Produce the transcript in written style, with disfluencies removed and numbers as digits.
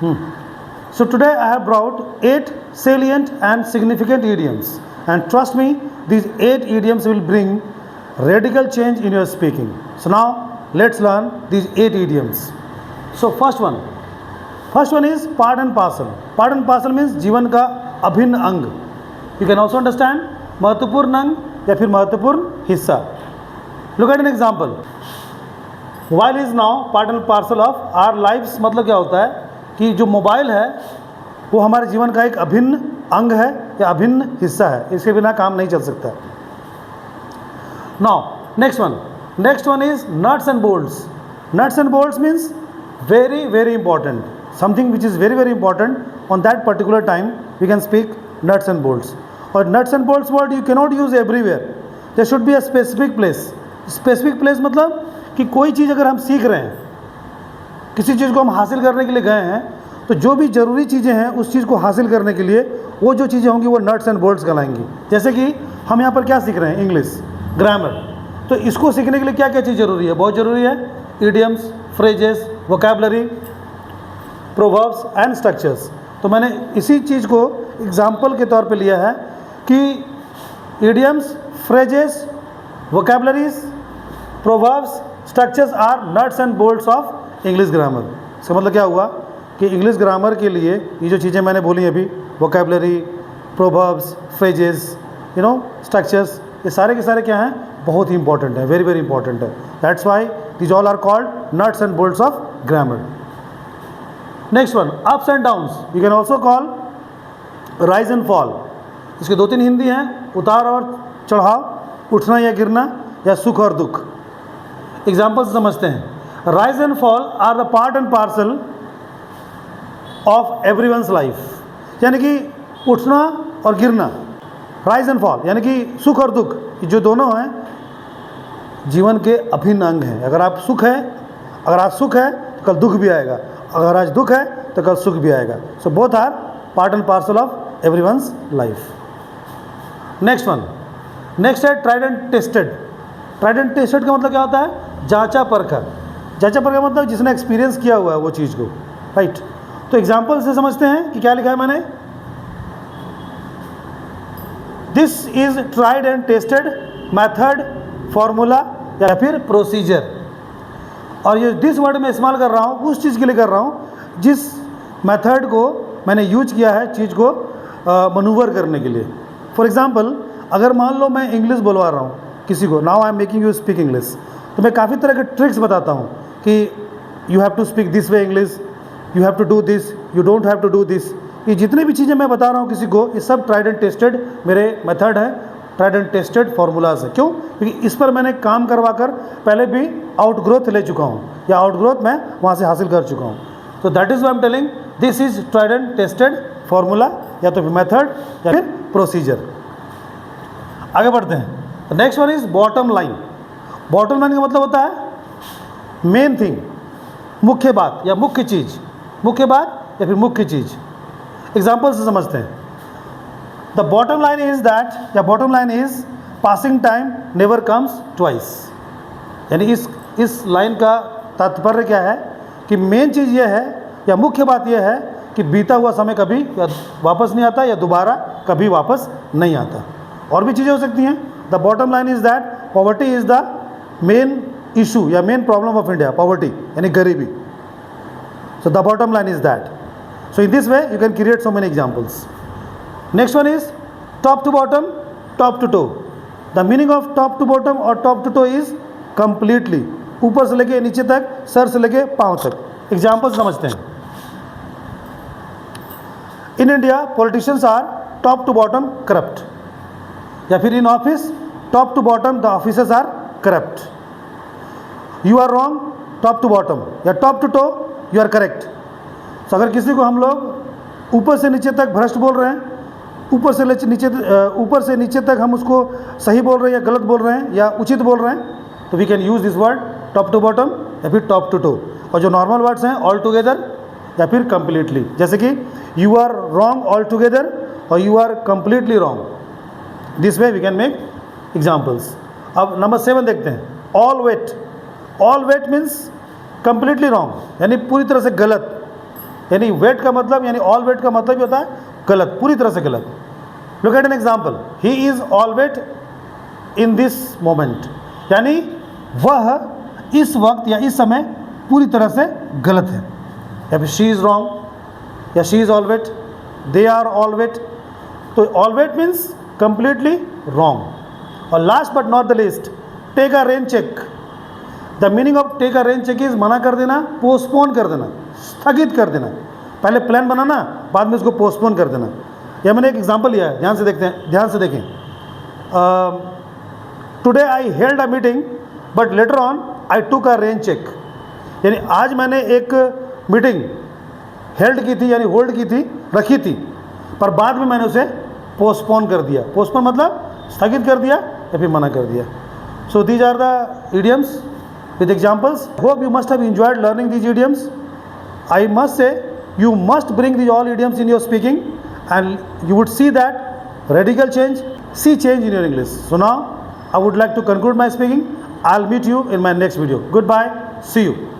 So today I have brought 8 salient and significant idioms, and trust me, these 8 idioms will bring radical change in your speaking. So now let's learn these 8 idioms. So first one is part and parcel. Part and parcel means जीवन का अभिन्न अंग. You can also understand महत्वपूर्ण अंग या फिर महत्वपूर्ण हिस्सा. Look at an example. Mobile is now part and parcel of our lives. मतलब क्या होता है कि जो मोबाइल है वो हमारे जीवन का एक अभिन्न अंग है या अभिन्न हिस्सा है. इसके बिना काम नहीं चल सकता. Now next one is nuts and bolts. Nuts and bolts means very important. Something which is very important on that particular time we can speak nuts and bolts. और nuts and bolts word you cannot use everywhere. There should be a specific place. Specific place मतलब कि कोई चीज़ अगर हम सीख रहे हैं, किसी चीज़ को हम हासिल करने के लिए गए हैं, तो जो भी ज़रूरी चीज़ें हैं उस चीज़ को हासिल करने के लिए वो जो चीज़ें होंगी वो नट्स एंड बोल्ट्स कहलाएंगी. जैसे कि हम यहाँ पर क्या सीख रहे हैं, इंग्लिश ग्रामर. तो इसको सीखने के लिए क्या क्या चीज़ ज़रूरी है, बहुत ज़रूरी है idioms, phrases, vocabulary, proverbs and structures. तो मैंने इसी चीज़ को एग्जाम्पल के तौर पे लिया है कि idioms, phrases, vocabularies, proverbs, structures are nuts and bolts of English grammar. इसका मतलब क्या हुआ कि इंग्लिश ग्रामर के लिए ये जो चीज़ें मैंने बोली अभी, वोकैबुलरी, प्रोवर्ब्स, फ्रेजेस, स्ट्रक्चर्स, ये सारे के सारे क्या हैं, बहुत ही इंपॉर्टेंट है, वेरी इंपॉर्टेंट है. That's why these all are called nuts and bolts of grammar. Next one, ups and downs. You can also call rise and fall. इसके 2-3 हिंदी हैं, उतार और चढ़ाव, उठना या गिरना, या सुख और दुख. एग्जाम्पल से समझते हैं. Rise and fall are the part and parcel of everyone's life. यानी कि उठना और गिरना, राइज एंड फॉल यानी कि सुख और दुख, जो दोनों हैं जीवन के अभिन्न अंग हैं. अगर आप आज सुख है तो कल दुख भी आएगा, अगर आज दुख है तो कल सुख भी आएगा. So both are part and parcel of everyone's life. Next है tried and tested. Tried and tested का मतलब क्या होता है, जांचा परखा. जांचा परखा मतलब जिसने एक्सपीरियंस किया हुआ है वो चीज़ को, राइट. तो एग्जाम्पल से समझते हैं कि क्या लिखा है मैंने. This is tried and tested method, formula या फिर प्रोसीजर. और ये दिस वर्ड में इस्तेमाल कर रहा हूँ उस चीज़ के लिए कर रहा हूँ जिस मेथड को मैंने यूज किया है चीज़ को मनूवर करने के लिए. फॉर एग्जाम्पल, अगर मान लो मैं इंग्लिश बोलवा रहा हूँ किसी को, now I am making you speak English, तो मैं काफ़ी तरह के ट्रिक्स बताता हूँ कि you have to speak this way English, you have to do this, you don't have to do this. ये जितनी भी चीज़ें मैं बता रहा हूँ किसी को, ये सब ट्राइड एंड टेस्टेड मेरे मेथड है, ट्राइड एंड टेस्टेड फार्मूलाज है. क्यों? क्योंकि इस पर मैंने काम करवा कर पहले भी आउटग्रोथ ले चुका हूँ या आउटग्रोथ मैं वहाँ से हासिल कर चुका हूँ. तो that is why am telling this is tried and tested formula या तो फिर मेथड या फिर प्रोसीजर. आगे बढ़ते हैं. Next one is bottom line. Bottom line का मतलब होता है मेन थिंग, मुख्य बात या मुख्य चीज़, मुख्य बात या फिर मुख्य चीज़. एग्जाम्पल से समझते हैं. The bottom line is that या bottom line is passing time never comes twice. यानी इस लाइन का तात्पर्य क्या है कि मेन चीज़ ये है या मुख्य बात यह है कि बीता हुआ समय कभी या वापस नहीं आता या दोबारा कभी वापस नहीं आता. और भी चीज़ें हो सकती हैं. The bottom line is that poverty is the main issue या main problem of India, poverty यानी गरीबी. So the bottom line is that. So in this way you can create so many examples. Next one is top to bottom, top to toe. The meaning of top to bottom और top to toe is completely, ऊपर से लेके नीचे तक, sir से लेके पाँव तक. एग्जाम्पल समझते हैं. In India politicians are top to bottom corrupt. या फिर in office top to bottom the officers are corrupt. You are wrong top to bottom या top to toe you are correct. तो अगर किसी को हम लोग ऊपर से नीचे तक भ्रष्ट बोल रहे हैं, ऊपर से नीचे तक हम उसको सही बोल रहे हैं या गलत बोल रहे हैं या उचित बोल रहे हैं, तो we can use this word top to bottom या फिर टॉप टू टो. और जो नॉर्मल वर्ड्स हैं ऑल टुगेदर या फिर कंप्लीटली, जैसे कि you are wrong all together और you are completely wrong. This way we can make examples. अब नंबर 7 देखते हैं. All wet. All wet means completely wrong यानी पूरी तरह से गलत. यानी वेट का मतलब, यानी ऑल वेट का मतलब ये होता है गलत, पूरी तरह से गलत. Look at an example, he is all wet in this moment, यानी वह इस वक्त या इस समय पूरी तरह से गलत है. या फिर शी इज़ रॉन्ग या she is all wet, they are all wet. तो all wet means completely wrong. और last but not the least, take a rain check. The meaning of take a rain check is मना कर देना, postpone कर देना, स्थगित कर देना. पहले प्लान बनाना, बाद में उसको पोस्टपोन कर देना. यह मैंने एक एग्जांपल लिया है, ध्यान से देखते हैं, ध्यान से देखें. Today I held a meeting but later on I took a rain check. यानी आज मैंने एक मीटिंग हेल्ड की थी, यानी होल्ड की थी, रखी थी, पर बाद में मैंने उसे पोस्टपोन कर दिया. पोस्टपोन मतलब स्थगित कर दिया या फिर मना कर दिया. So these are the idioms with examples. Hope you must have enjoyed learning these idioms. I must say you must bring these all idioms in your speaking and you would see that radical change, see change in your English. So now I would like to conclude my speaking. I'll meet you in my next video. Goodbye. See you.